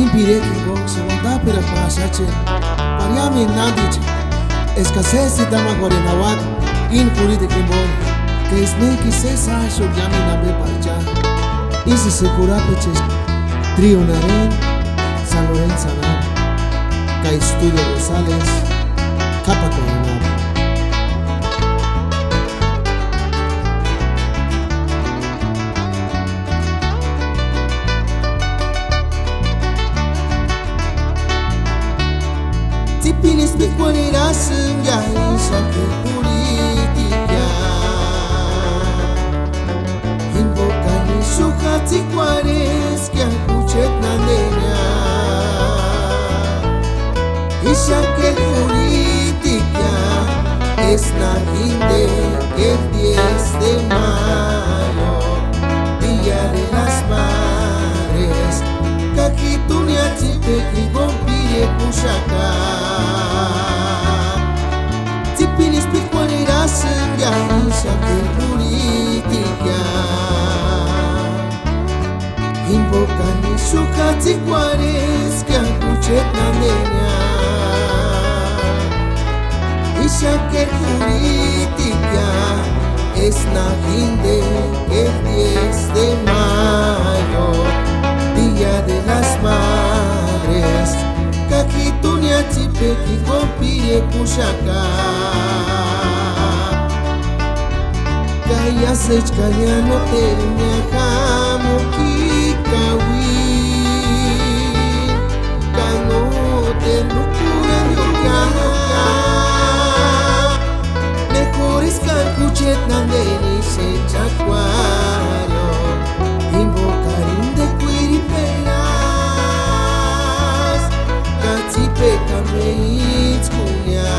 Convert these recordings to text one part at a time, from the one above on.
impide que se monta para pasache pariame nadiche escasez de dama guarenawat in puri de kimbon que es me que se sa so llame na be parcha y se cura peches trio naren San Lorenzo ca estudio Rosales capa coronada Tipinis picualera sengga isake politika Invocani sukati cuares que acuchet nandenya Isake politika es la hinde el 10 de mayo Día de las Madres Kakitunia tipe y gompire kushaka Tipinis picualera sengga isake politika Invocani sukati cuares que acuchet nandenya Isake politika es la hinde el 10 de mayo Día de las Madres Kakitunia tipe ki gompire kushaka Kaya sech kaya no ternya kamu kikawin Kano terlukura yoga Mejores carcuchet nandeni se chacuaro Invocarin de cuiriperas Katipe kameitz kunya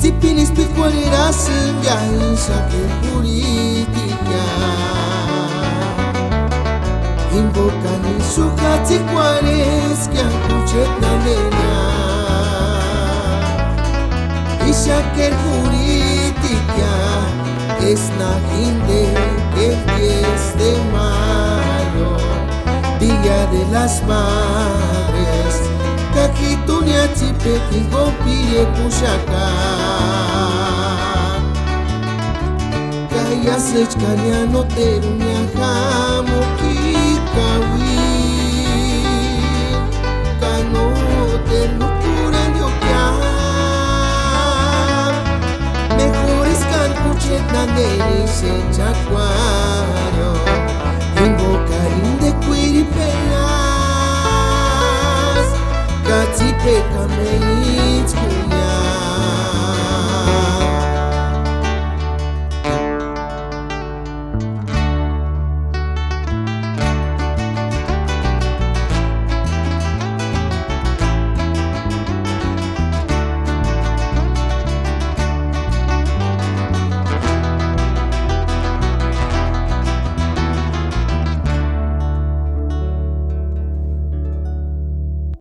Tipinis picualera sengga isake politika Invocani sukati cuares que acuchet nandenya Isake politika es la hinde el 10 de mayo Día de las Madres Kakitunia tipe ki gompire kushaka Kaya sech kanya no terunya hamu kikawin Kano terlukura yoga Mejores carcuchet nandeni se chacuaro Invocarin de cuiripelas Katipe kamein